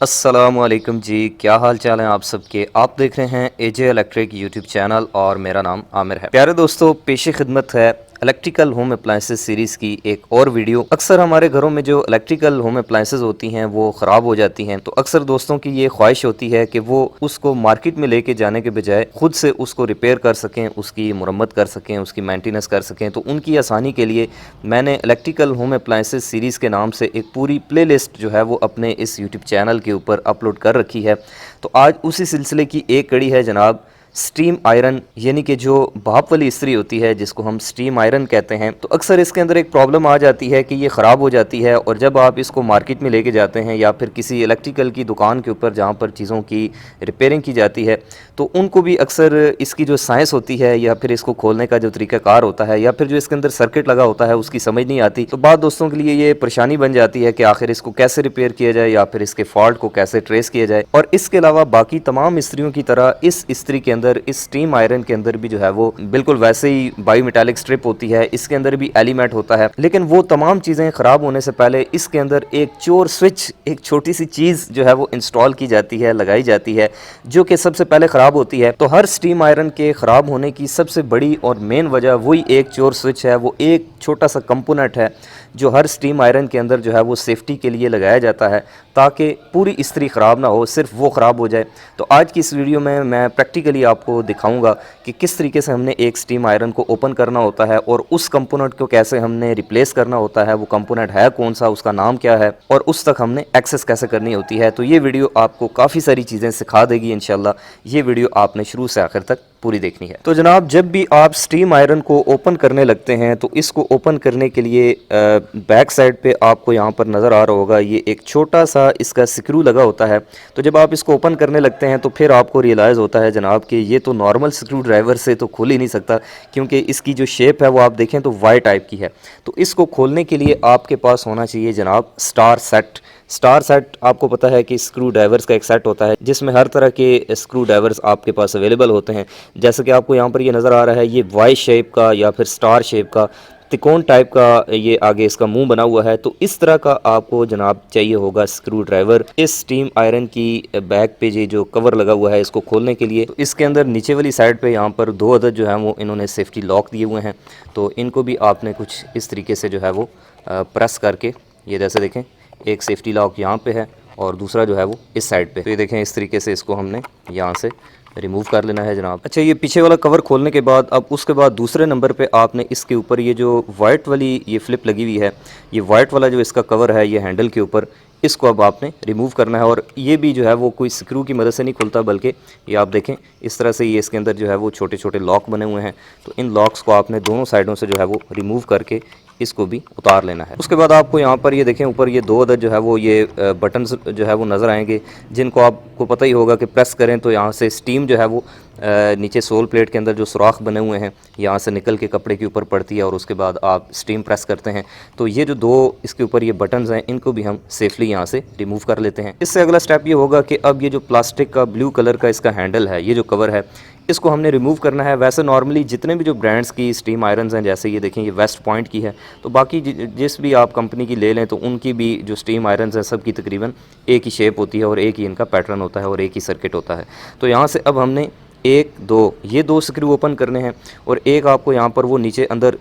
अस्सलामुअलैकुम जी, क्या हाल चाल है आप सबके। आप देख रहे हैं एजे इलेक्ट्रिक यूट्यूब चैनल और मेरा नाम आमिर है। प्यारे दोस्तों, पेश खिदमत है इलेक्ट्रिकल होम अप्लाइंसेस सीरीज़ की एक और वीडियो। अक्सर हमारे घरों में जो इलेक्ट्रिकल होम अप्लाइंसेस होती हैं वो ख़राब हो जाती हैं, तो अक्सर दोस्तों की ये ख्वाहिश होती है कि वो उसको मार्केट में लेके जाने के बजाय खुद से उसको रिपेयर कर सकें, उसकी मुरम्मत कर सकें, उसकी मेंटेनेंस कर सकें। तो उनकी आसानी के लिए मैंने इलेक्ट्रिकल होम अप्लाइंसेस सीरीज़ के नाम से एक पूरी प्लेलिस्ट जो है वो अपने इस यूट्यूब चैनल के ऊपर अपलोड कर रखी है। तो आज उसी सिलसिले की एक कड़ी है जनाब, स्टीम आयरन, यानी कि जो भाप वाली इस्त्री होती है जिसको हम स्टीम आयरन कहते हैं। तो अक्सर इसके अंदर एक प्रॉब्लम आ जाती है कि ये ख़राब हो जाती है, और जब आप इसको मार्केट में लेके जाते हैं या फिर किसी इलेक्ट्रिकल की दुकान के ऊपर जहाँ पर चीज़ों की रिपेयरिंग की जाती है, तो उनको भी अक्सर इसकी जो साइंस होती है या फिर इसको खोलने का जो तरीक़ाकार होता है या फिर जो इसके अंदर सर्किट लगा होता है उसकी समझ नहीं आती। तो बाद दोस्तों के लिए ये परेशानी बन जाती है कि आखिर इसको कैसे रिपेयर किया जाए या फिर इसके फॉल्ट को कैसे ट्रेस किया जाए। और इसके अलावा बाकी तमाम इस्त्रियों की तरह इस इस्त्री के अंदर, इस स्टीम आयरन के अंदर भी जो है वो बिल्कुल वैसे ही बायोमेटालिक स्ट्रिप होती है, इसके अंदर भी एलिमेंट होता है। लेकिन वो तमाम चीज़ें ख़राब होने से पहले इसके अंदर एक चोर स्विच, एक छोटी सी चीज़ जो है वो इंस्टॉल की जाती है, लगाई जाती है, जो कि सबसे पहले ख़राब होती है। तो हर स्टीम आयरन के ख़राब होने की सबसे बड़ी और मेन वजह वही एक चोर स्विच है। वो एक छोटा सा कंपोनेंट है जो हर स्टीम आयरन के अंदर जो है वो सेफ्टी के लिए लगाया जाता है, ताकि पूरी इस्त्री ख़राब ना हो, सिर्फ वो ख़राब हो जाए। तो आज की इस वीडियो में मैं प्रैक्टिकली आपको दिखाऊंगा कि किस तरीके से हमने एक स्टीम आयरन को ओपन करना होता है और उस कंपोनेंट को कैसे हमने रिप्लेस करना होता है, वो कंपोनेंट है कौन सा, उसका नाम क्या है, और उस तक हमने एक्सेस कैसे करनी होती है। तो ये वीडियो आपको काफ़ी सारी चीज़ें सिखा देगी इंशाल्लाह। ये वीडियो आपने शुरू से आखिर तक पूरी देखनी है। तो जनाब, जब भी आप स्टीम आयरन को ओपन करने लगते हैं तो इसको ओपन करने के लिए बैक साइड पे आपको यहाँ पर नज़र आ रहा होगा, ये एक छोटा सा इसका स्क्रू लगा होता है। तो जब आप इसको ओपन करने लगते हैं तो फिर आपको रियलाइज़ होता है जनाब कि ये तो नॉर्मल स्क्रू ड्राइवर से तो खुल ही नहीं सकता, क्योंकि इसकी जो शेप है वो आप देखें तो वाई टाइप की है। तो इसको खोलने के लिए आपके पास होना चाहिए जनाब स्टार सेट। स्टार सेट आपको पता है कि स्क्रू ड्राइवर्स का एक सेट होता है जिसमें हर तरह के स्क्रू ड्राइवर्स आपके पास अवेलेबल होते हैं। जैसे कि आपको यहाँ पर ये नज़र आ रहा है, ये वाई शेप का या फिर स्टार शेप का त्रिकोण टाइप का ये आगे इसका मुंह बना हुआ है। तो इस तरह का आपको जनाब चाहिए होगा स्क्रू ड्राइवर इस स्टीम आयरन की बैक पे ये जो कवर लगा हुआ है इसको खोलने के लिए। तो इसके अंदर नीचे वाली साइड पे यहाँ पर 2 अदद जो है वो इन्होंने सेफ्टी लॉक दिए हुए हैं। तो इनको भी आपने कुछ इस तरीके से जो है वो प्रेस करके, ये जैसे देखें एक सेफ्टी लॉक यहाँ पे है और दूसरा जो है वो इस साइड पे। तो ये देखें इस तरीके से इसको हमने यहाँ से रिमूव कर लेना है जनाब। अच्छा, ये पीछे वाला कवर खोलने के बाद अब उसके बाद दूसरे नंबर पे आपने इसके ऊपर ये जो वाइट वाली ये फ्लिप लगी हुई है, ये वाइट वाला जो इसका कवर है ये हैंडल के ऊपर, इसको अब आपने रिमूव करना है। और ये भी जो है वो कोई स्क्रू की मदद से नहीं खुलता, बल्कि ये आप देखें इस तरह से ये इसके अंदर जो है वो छोटे छोटे लॉक बने हुए हैं। तो इन लॉक्स को आपने दोनों साइडों से जो है वो रिमूव करके इसको भी उतार लेना है। उसके बाद आपको यहाँ पर ये देखें ऊपर ये 2 अदद जो है वो ये बटन्स जो है वो नज़र आएंगे, जिनको आपको पता ही होगा कि प्रेस करें तो यहाँ से स्टीम जो है वो नीचे सोल प्लेट के अंदर जो सुराख बने हुए हैं यहाँ से निकल के कपड़े के ऊपर पड़ती है और उसके बाद आप स्टीम प्रेस करते हैं। तो ये जो 2 इसके ऊपर ये बटन्स हैं इनको भी हम सेफली यहाँ से रिमूव कर लेते हैं। इससे अगला स्टेप ये होगा कि अब ये जो प्लास्टिक का ब्लू कलर का इसका हैंडल है, ये जो कवर है, इसको हमने रिमूव करना है। वैसे नॉर्मली जितने भी जो ब्रांड्स की स्टीम आयरन्स हैं, जैसे ये देखें ये वेस्ट पॉइंट की है, तो बाकी जिस भी आप कंपनी की ले लें तो उनकी भी जो स्टीम आयरन्स हैं सब की तकरीबन एक ही शेप होती है और एक ही इनका पैटर्न होता है और एक ही सर्किट होता है। तो यहाँ से अब हमने 1 2 ये 2 स्क्रू ओपन करने हैं और एक आपको यहाँ पर वो नीचे अंदर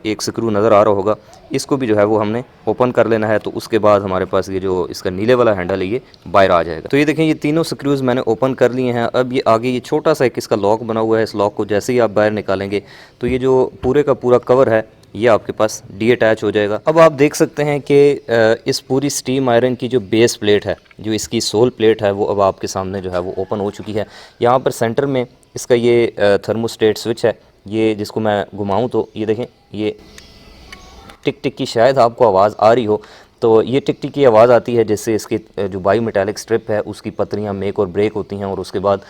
एक स्क्रू नज़र आ रहा होगा, इसको भी जो है वो हमने ओपन कर लेना है। तो उसके बाद हमारे पास ये जो इसका नीले वाला हैंडल है ये बाहर आ जाएगा। तो ये देखें ये तीनों स्क्रूज़ मैंने ओपन कर लिए हैं। अब ये आगे ये छोटा सा एक इसका लॉक बना हुआ है, इस लॉक को जैसे ही आप बाहर निकालेंगे तो ये जो पूरे का पूरा कवर है ये आपके पास डीअटैच हो जाएगा। अब आप देख सकते हैं कि इस पूरी स्टीम आयरन की जो बेस प्लेट है, जो इसकी सोल प्लेट है, वो अब आपके सामने जो है वो ओपन हो चुकी है। यहाँ पर सेंटर में इसका ये थर्मोस्टेट स्विच है, ये जिसको मैं घुमाऊँ तो ये देखें ये टिक टिक की शायद आपको आवाज़ आ रही हो। तो ये टिक टिक की आवाज़ आती है जिससे इसकी जो बायोमेटालिक स्ट्रिप है उसकी पत्रियाँ मेक और ब्रेक होती हैं और उसके बाद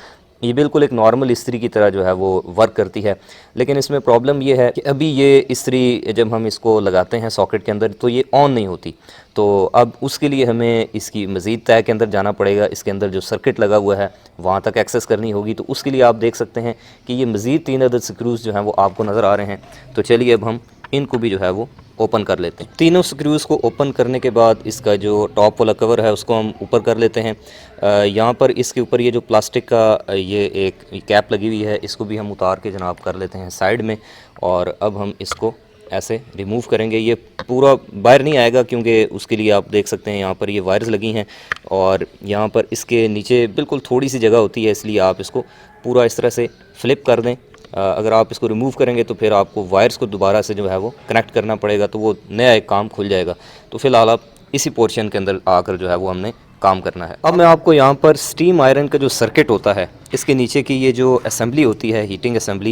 ये बिल्कुल एक नॉर्मल इस्त्री की तरह जो है वो वर्क करती है। लेकिन इसमें प्रॉब्लम ये है कि अभी ये इस्त्री जब हम इसको लगाते हैं सॉकेट के अंदर तो ये ऑन नहीं होती। तो अब उसके लिए हमें इसकी मज़ीद तह के अंदर जाना पड़ेगा, इसके अंदर जो सर्किट लगा हुआ है वहाँ तक एक्सेस करनी होगी। तो उसके लिए आप देख सकते हैं कि ये मज़ीद 3 अदद स्क्रूज़ जो हैं वो आपको नज़र आ रहे हैं। तो चलिए अब हम इनको भी जो है वो ओपन कर लेते हैं। तीनों स्क्रूज़ को ओपन करने के बाद इसका जो टॉप वाला कवर है उसको हम ऊपर कर लेते हैं। यहाँ पर इसके ऊपर ये जो प्लास्टिक का ये एक कैप लगी हुई है, इसको भी हम उतार के जनाब कर लेते हैं साइड में। और अब हम इसको ऐसे रिमूव करेंगे। ये पूरा बाहर नहीं आएगा क्योंकि उसके लिए आप देख सकते हैं यहाँ पर ये वायर्स लगी हैं और यहाँ पर इसके नीचे बिल्कुल थोड़ी सी जगह होती है, इसलिए आप इसको पूरा इस तरह से फ्लिप कर दें। अगर आप इसको रिमूव करेंगे तो फिर आपको वायर्स को दोबारा से जो है वो कनेक्ट करना पड़ेगा, तो वो नया एक काम खुल जाएगा। तो फ़िलहाल आप इसी पोर्शन के अंदर आकर जो है वो हमने काम करना है। अब मैं आपको यहाँ पर स्टीम आयरन का जो सर्किट होता है, इसके नीचे की ये जो असेंबली होती है, हीटिंग असेंबली,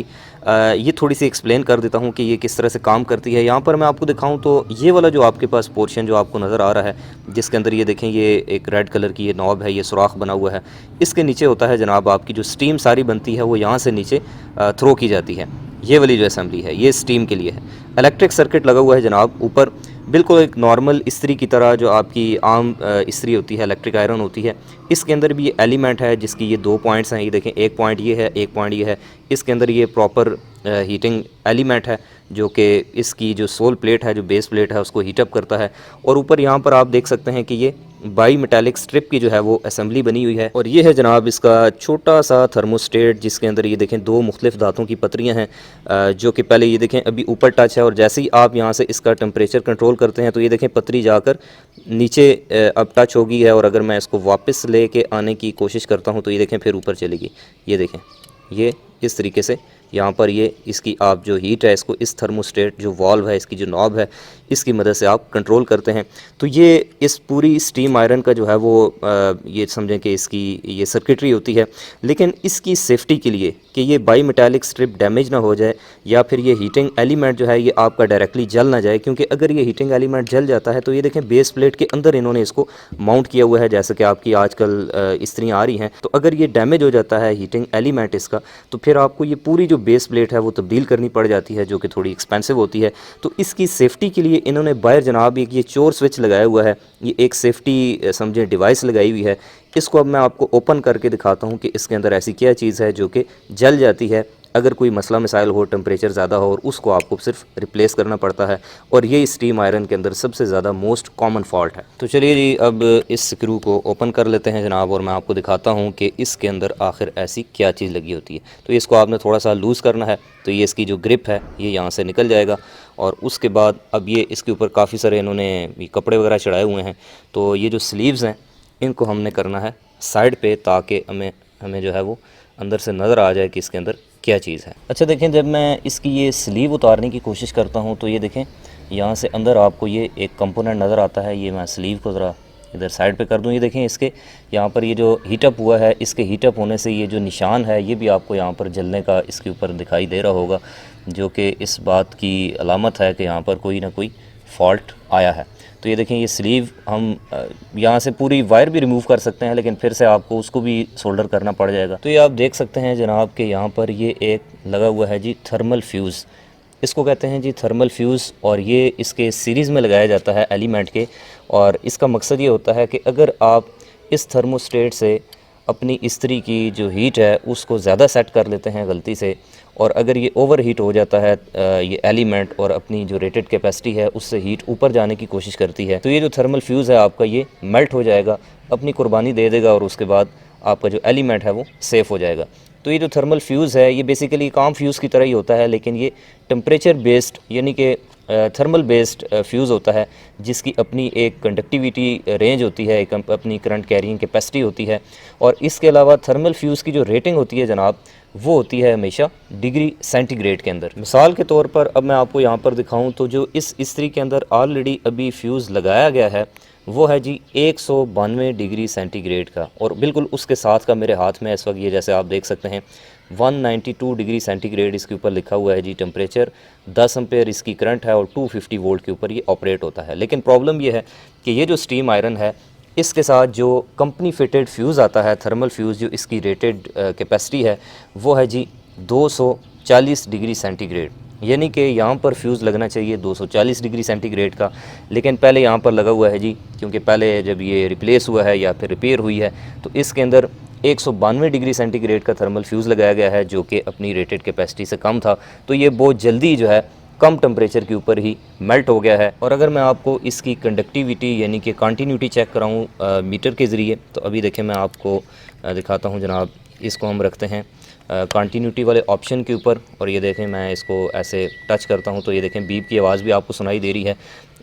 ये थोड़ी सी एक्सप्लेन कर देता हूँ कि ये किस तरह से काम करती है। यहाँ पर मैं आपको दिखाऊँ तो ये वाला जो आपके पास पोर्शन जो आपको नज़र आ रहा है, जिसके अंदर ये देखें ये एक रेड कलर की ये नॉब है, ये सुराख बना हुआ है, इसके नीचे होता है जनाब आपकी जो स्टीम सारी बनती है वो यहाँ से नीचे थ्रो की जाती है। ये वाली जो असेंबली है ये स्टीम के लिए है। इलेक्ट्रिक सर्किट लगा हुआ है जनाब ऊपर, बिल्कुल एक नॉर्मल इस्त्री की तरह, जो आपकी आम इस्त्री होती है, इलेक्ट्रिक आयरन होती है। इसके अंदर भी ये एलिमेंट है जिसकी ये 2 पॉइंट्स हैं, ये देखें, एक पॉइंट ये है, एक पॉइंट ये है। इसके अंदर ये प्रॉपर हीटिंग एलिमेंट है जो कि इसकी जो सोल प्लेट है, जो बेस प्लेट है, उसको हीटअप करता है। और ऊपर यहाँ पर आप देख सकते हैं कि ये बाई मेटालिक स्ट्रिप की जो है वो असेंबली बनी हुई है। और ये है जनाब इसका छोटा सा थर्मोस्टेट, जिसके अंदर ये देखें 2 मुख्तलिफ धातों की पत्रियां हैं, जो कि पहले ये देखें अभी ऊपर टच है, और जैसे ही आप यहाँ से इसका टेम्परेचर कंट्रोल करते हैं तो ये देखें पतरी जाकर नीचे अब टच होगी है। और अगर मैं इसको वापस ले के आने की कोशिश करता हूँ तो ये देखें फिर ऊपर चलेगी। ये देखें, ये इस तरीके से यहाँ पर ये इसकी आप जो हीट है इसको इस थर्मोस्टेट जो वॉल्व है, इसकी जो नॉब है, इसकी मदद से आप कंट्रोल करते हैं। तो ये इस पूरी स्टीम आयरन का जो है वो ये समझें कि इसकी ये सर्किटरी होती है। लेकिन इसकी सेफ्टी के लिए कि ये बाई मेटालिक स्ट्रिप डैमेज ना हो जाए, या फिर ये हीटिंग एलिमेंट जो है ये आपका डायरेक्टली जल ना जाए, क्योंकि अगर ये हीटिंग एलिमेंट जल जाता है तो ये देखें बेस प्लेट के अंदर इन्होंने इसको माउंट किया हुआ है, जैसे कि आपकी आजकल इस्त्रियाँ आ रही हैं। तो अगर ये डैमेज हो जाता है हीटिंग एलिमेंट इसका, तो फिर आपको ये पूरी जो बेस प्लेट है वो तब्दील करनी पड़ जाती है, जो कि थोड़ी एक्सपेंसिव होती है। तो इसकी सेफ्टी के लिए इन्होंने बाहर जनाब एक ये चोर स्विच लगाया हुआ है, ये एक सेफ्टी समझे डिवाइस लगाई हुई है। इसको अब मैं आपको ओपन करके दिखाता हूँ कि इसके अंदर ऐसी क्या चीज़ है जो कि जल जाती है अगर कोई मसला मसाइल हो, टेम्परेचर ज़्यादा हो, और उसको आपको सिर्फ रिप्लेस करना पड़ता है। और ये स्टीम आयरन के अंदर सबसे ज़्यादा मोस्ट कॉमन फॉल्ट है। तो चलिए जी, अब इस स्क्रू को ओपन कर लेते हैं जनाब, और मैं आपको दिखाता हूँ कि इसके अंदर आखिर ऐसी क्या चीज़ लगी होती है। तो इसको आपने थोड़ा सा लूज़ करना है, तो ये इसकी जो ग्रिप है ये यहाँ से निकल जाएगा। और उसके बाद अब ये इसके ऊपर काफ़ी सारे इन्होंने कपड़े वगैरह चढ़ाए हुए हैं, तो ये जो स्लीव्स हैं इनको हमने करना है साइड पे, ताकि हमें जो है वो अंदर से नज़र आ जाए कि इसके अंदर क्या चीज़ है। अच्छा देखें, जब मैं इसकी ये स्लीव उतारने की कोशिश करता हूँ तो ये देखें यहाँ से अंदर आपको ये एक कंपोनेंट नज़र आता है। ये मैं स्लीव को ज़रा इधर साइड पे कर दूँ। ये देखें इसके यहाँ पर ये जो हीटअप हुआ है, इसके हीटअप होने से ये जो निशान है ये भी आपको यहाँ पर जलने का इसके ऊपर दिखाई दे रहा होगा, जो कि इस बात की अलामत है कि यहाँ पर कोई ना कोई फॉल्ट आया है। तो ये देखें, ये स्लीव हम यहाँ से पूरी वायर भी रिमूव कर सकते हैं, लेकिन फिर से आपको उसको भी सोल्डर करना पड़ जाएगा। तो ये आप देख सकते हैं जनाब के यहाँ पर ये एक लगा हुआ है जी थर्मल फ्यूज़, इसको कहते हैं जी थर्मल फ्यूज़। और ये इसके सीरीज़ में लगाया जाता है एलिमेंट के, और इसका मकसद ये होता है कि अगर आप इस थर्मोस्टेट से अपनी इस्त्री की जो हीट है उसको ज़्यादा सेट कर लेते हैं गलती से, और अगर ये ओवर हीट हो जाता है ये एलिमेंट, और अपनी जो रेटेड कैपेसिटी है उससे हीट ऊपर जाने की कोशिश करती है, तो ये जो थर्मल फ्यूज़ है आपका ये मेल्ट हो जाएगा, अपनी कुर्बानी दे देगा, और उसके बाद आपका जो एलिमेंट है वो सेफ़ हो जाएगा। तो ये जो थर्मल फ्यूज़ है ये बेसिकली काम फ्यूज़ की तरह ही होता है, लेकिन ये टेम्परेचर बेस्ड यानी कि थर्मल बेस्ड फ्यूज़ होता है, जिसकी अपनी एक कंडक्टिविटी रेंज होती है, एक अपनी करंट कैरिंग कैपेसिटी होती है। और इसके अलावा थर्मल फ्यूज़ की जो रेटिंग होती है जनाब, वो होती है हमेशा डिग्री सेंटीग्रेड के अंदर। मिसाल के तौर पर अब मैं आपको यहाँ पर दिखाऊँ तो जो इस इस्त्री के अंदर ऑलरेडी अभी फ्यूज़ लगाया गया है वो है जी 192 डिग्री सेंटीग्रेड का, और बिल्कुल उसके साथ का मेरे हाथ में इस वक्त ये जैसे आप देख सकते हैं 192 डिग्री सेंटीग्रेड इसके ऊपर लिखा हुआ है जी टेम्परेचर, 10 एम्पेयर इसकी करंट है, और 250 वोल्ट के ऊपर ये ऑपरेट होता है। लेकिन प्रॉब्लम ये है कि ये जो स्टीम आयरन है इसके साथ जो कंपनी फिटेड फ्यूज़ आता है, थर्मल फ्यूज़, जो इसकी रेटेड कैपेसिटी है वो है जी 240 डिग्री सेंटीग्रेड, यानी कि यहाँ पर फ्यूज़ लगना चाहिए 240 डिग्री सेंटीग्रेड का, लेकिन पहले यहाँ पर लगा हुआ है जी, क्योंकि पहले जब ये रिप्लेस हुआ है या फिर रिपेयर हुई है तो इसके अंदर 192 डिग्री सेंटीग्रेड का थर्मल फ्यूज़ लगाया गया है, जो कि अपनी रेटेड कैपेसिटी से कम था। तो ये बहुत जल्दी जो है कम टेम्परेचर के ऊपर ही मेल्ट हो गया है। और अगर मैं आपको इसकी कंडक्टिविटी यानी कि कंटिन्यूटी चेक कराऊँ मीटर के ज़रिए, तो अभी देखें मैं आपको दिखाता हूँ जनाब। इसको हम रखते हैं कंटिन्यूटी वाले ऑप्शन के ऊपर, और ये देखें मैं इसको ऐसे टच करता हूँ तो ये देखें बीप की आवाज़ भी आपको सुनाई दे रही है।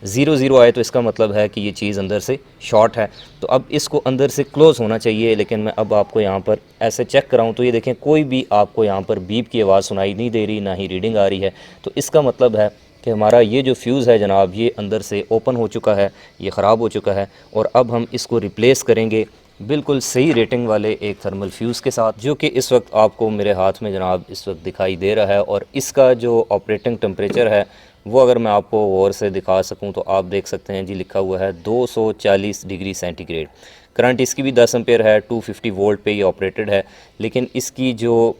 0 आए तो इसका मतलब है कि ये चीज़ अंदर से शॉर्ट है। तो अब इसको अंदर से क्लोज़ होना चाहिए, लेकिन मैं अब आपको यहाँ पर ऐसे चेक कराऊँ तो ये देखें कोई भी आपको यहाँ पर बीप की आवाज़ सुनाई नहीं दे रही, ना ही रीडिंग आ रही है। तो इसका मतलब है कि हमारा ये जो फ्यूज़ है जनाब, ये अंदर से ओपन हो चुका है, ये ख़राब हो चुका है। और अब हम इसको रिप्लेस करेंगे बिल्कुल सही रेटिंग वाले एक थर्मल फ्यूज़ के साथ, जो कि इस वक्त आपको मेरे हाथ में जनाब इस वक्त दिखाई दे रहा है। और इसका जो ऑपरेटिंग टेम्परेचर है वो अगर मैं आपको गौर से दिखा सकूं तो आप देख सकते हैं जी, लिखा हुआ है 240 डिग्री सेंटीग्रेड। करंट इसकी भी 10 एम्पेयर है, 250 वोल्ट पे ये ऑपरेटेड है। लेकिन इसकी जो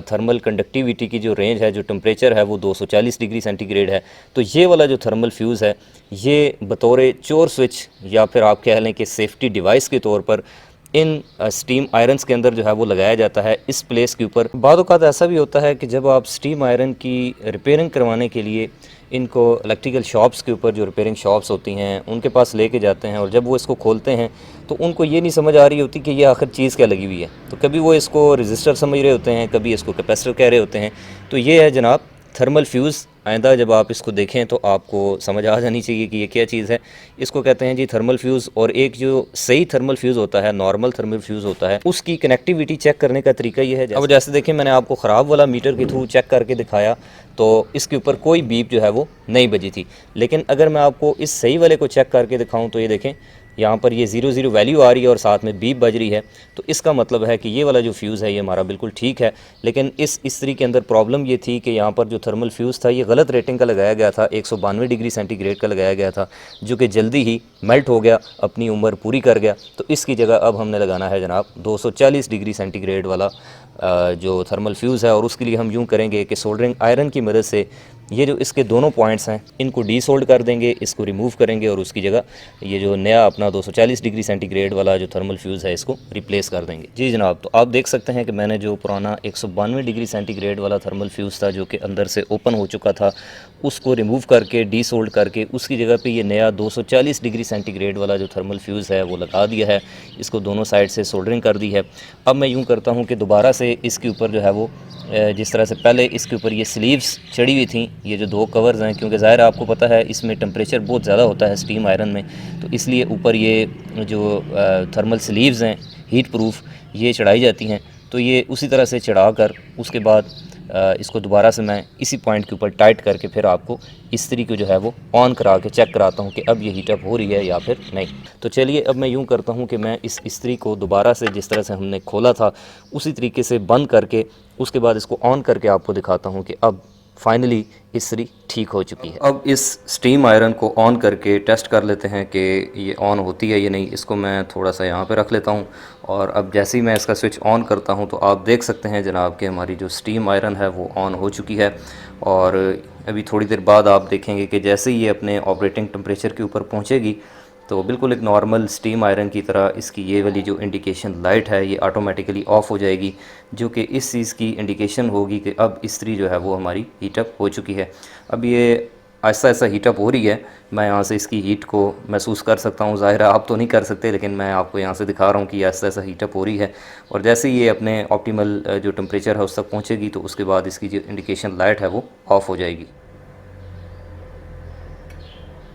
थर्मल कंडक्टिविटी की जो रेंज है, जो टेम्परेचर है वो 240 डिग्री सेंटीग्रेड है। तो ये वाला जो थर्मल फ्यूज़ है ये बतौर चोर स्विच या फिर आप कह लें कि सेफ्टी डिवाइस के तौर पर इन स्टीम आयरन्स के अंदर जो है वो लगाया जाता है इस प्लेस के ऊपर। बाद औक़ात ऐसा भी होता है कि जब आप स्टीम आयरन की रिपेयरिंग करवाने के लिए इनको इलेक्ट्रिकल शॉप्स के ऊपर, जो रिपेयरिंग शॉप्स होती हैं, उनके पास लेके जाते हैं, और जब वो इसको खोलते हैं तो उनको ये नहीं समझ आ रही होती कि ये आखिर चीज़ क्या लगी हुई है। तो कभी वो इसको रजिस्टर समझ रहे होते हैं, कभी इसको कैपेसिटर कह रहे होते हैं। तो ये है जनाब थर्मल फ्यूज़। आइंदा जब आप इसको देखें तो आपको समझ आ जानी चाहिए कि ये क्या चीज़ है। इसको कहते हैं जी थर्मल फ्यूज़। और एक जो सही थर्मल फ्यूज़ होता है, नॉर्मल थर्मल फ्यूज़ होता है, उसकी कनेक्टिविटी चेक करने का तरीका ये है। अब जैसे देखें मैंने आपको ख़राब वाला मीटर के थ्रू चेक करके दिखाया तो इसके ऊपर कोई बीप जो है वो नहीं बजी थी। लेकिन अगर मैं आपको इस सही वाले को चेक करके दिखाऊँ तो ये देखें यहाँ पर ये 0 वैल्यू आ रही है और साथ में बीप बज रही है। तो इसका मतलब है कि ये वाला जो फ्यूज़ है ये हमारा बिल्कुल ठीक है। लेकिन इस इस्त्री के अंदर प्रॉब्लम ये थी कि यहाँ पर जो थर्मल फ्यूज़ था ये गलत रेटिंग का लगाया गया था, 192 डिग्री सेंटीग्रेड का लगाया गया था, जो कि जल्दी ही मेल्ट हो गया, अपनी उम्र पूरी कर गया। तो इसकी जगह अब हमने लगाना है जनाब 240 डिग्री सेंटीग्रेड वाला जो थर्मल फ्यूज़ है। और उसके लिए हम यूँ करेंगे कि सोल्डरिंग आयरन की मदद से ये जो इसके दोनों पॉइंट्स हैं इनको डीसोल्ड कर देंगे, इसको रिमूव करेंगे, और उसकी जगह ये जो नया अपना 240 डिग्री सेंटीग्रेड वाला जो थर्मल फ्यूज़ है इसको रिप्लेस कर देंगे। जी जनाब, तो आप देख सकते हैं कि मैंने जो पुराना 192 डिग्री सेंटीग्रेड वाला थर्मल फ्यूज़ था जो कि अंदर से ओपन हो चुका था, उसको रिमूव करके डीसोल्ड करके उसकी जगह पे ये नया 240 डिग्री सेंटीग्रेड वाला जो थर्मल फ्यूज़ है वो लगा दिया है। इसको दोनों साइड से सोल्डरिंग कर दी है। अब मैं यूँ करता हूँ कि दोबारा से इसके ऊपर जो है वो जिस तरह से पहले इसके ऊपर ये स्लीव्स चढ़ी हुई थी, ये जो 2 कवर्स हैं, क्योंकि ज़ाहिर है आपको पता है इसमें टेम्परेचर बहुत ज़्यादा होता है स्टीम आयरन में, तो इसलिए ऊपर ये जो थर्मल स्लीव्स हैं हीट प्रूफ, ये चढ़ाई जाती हैं। तो ये उसी तरह से चढ़ा कर उसके बाद इसको दोबारा से मैं इसी पॉइंट के ऊपर टाइट करके फिर आपको इस्त्री को जो है वो ऑन करा के चेक कराता हूँ कि अब ये हीटअप हो रही है या फिर नहीं। तो चलिए अब मैं यूँ करता हूँ कि मैं इस इस्त्री को दोबारा से जिस तरह से हमने खोला था उसी तरीके से बंद करके उसके बाद इसको ऑन करके आपको दिखाता हूँ कि अब फाइनली इस्त्री ठीक हो चुकी है। अब इस स्टीम आयरन को ऑन करके टेस्ट कर लेते हैं कि ये ऑन होती है या नहीं। इसको मैं थोड़ा सा यहाँ पे रख लेता हूँ, और अब जैसे ही मैं इसका स्विच ऑन करता हूँ तो आप देख सकते हैं जनाब कि हमारी जो स्टीम आयरन है वो ऑन हो चुकी है। और अभी थोड़ी देर बाद आप देखेंगे कि जैसे ही ये अपने ऑपरेटिंग टेम्परेचर के ऊपर पहुँचेगी तो बिल्कुल एक नॉर्मल स्टीम आयरन की तरह इसकी ये वाली जो इंडिकेशन लाइट है ये ऑटोमेटिकली ऑफ़ हो जाएगी, जो कि इस चीज़ की इंडिकेशन होगी कि अब इस्त्री जो है वो हमारी हीटअप हो चुकी है। अब ये आहिस्ता आहिस्ता हीटअप हो रही है। मैं यहाँ से इसकी हीट को महसूस कर सकता हूँ, ज़ाहिर है आप तो नहीं कर सकते, लेकिन मैं आपको यहाँ से दिखा रहा हूँ कि आहिस्ता आहिस्ता हीटअप हो रही है। और जैसे ही ये अपने ऑप्टिमल जो टेम्परेचर है उस तक पहुँचेगी तो उसके बाद इसकी जो इंडिकेशन लाइट है वो ऑफ़ हो जाएगी।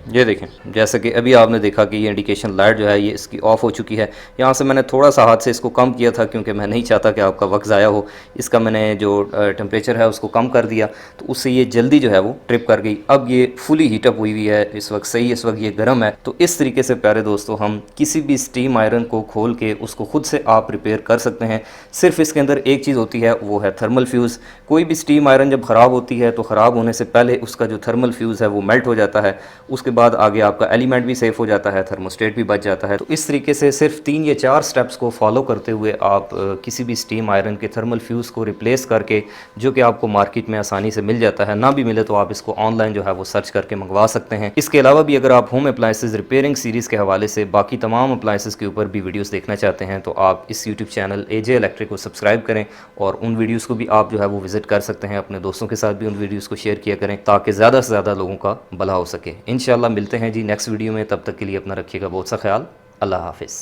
ये देखें, जैसे कि अभी आपने देखा कि ये इंडिकेशन लाइट जो है ये इसकी ऑफ़ हो चुकी है। यहाँ से मैंने थोड़ा सा हाथ से इसको कम किया था क्योंकि मैं नहीं चाहता कि आपका वक्त ज़ाया हो। इसका मैंने जो टेम्परेचर है उसको कम कर दिया तो उससे ये जल्दी जो है वो ट्रिप कर गई। अब ये फुली हीटअप हुई हुई है, इस वक्त सही, इस वक्त ये गर्म है। तो इस तरीके से प्यारे दोस्तों हम किसी भी स्टीम आयरन को खोल के उसको खुद से आप रिपेयर कर सकते हैं। सिर्फ इसके अंदर एक चीज़ होती है, वो है थर्मल फ्यूज़। कोई भी स्टीम आयरन जब ख़राब होती है तो ख़राब होने से पहले उसका जो थर्मल फ्यूज़ है वो मेल्ट हो जाता है। उसके उसके बाद आगे आपका एलिमेंट भी सेफ हो जाता है, थर्मोस्टेट भी बच जाता है। तो इस तरीके से सिर्फ 3 या 4 स्टेप्स को फॉलो करते हुए आप किसी भी स्टीम आयरन के थर्मल फ्यूज़ को रिप्लेस करके, जो कि आपको मार्केट में आसानी से मिल जाता है, ना भी मिले तो आप इसको ऑनलाइन जो है वो सर्च करके मंगवा सकते हैं। इसके अलावा भी अगर आप होम अप्लाइंसेस रिपेयरिंग सीरीज़ के हवाले से बाकी तमाम अप्लाइंसेस के ऊपर भी वीडियोस देखना चाहते हैं तो आप इस यूट्यूब चैनल एजे इलेक्ट्रिक को सब्सक्राइब करें और उन वीडियोस को भी आप जो है वो विजिट कर सकते हैं। अपने दोस्तों के साथ भी उन वीडियोस को शेयर किया करें ताकि ज़्यादा से ज़्यादा लोगों का भला हो सके। इंशाल्लाह मिलते हैं जी नेक्स्ट वीडियो में, तब तक के लिए अपना रखिएगा बहुत सा ख्याल। अल्लाह हाफिज़।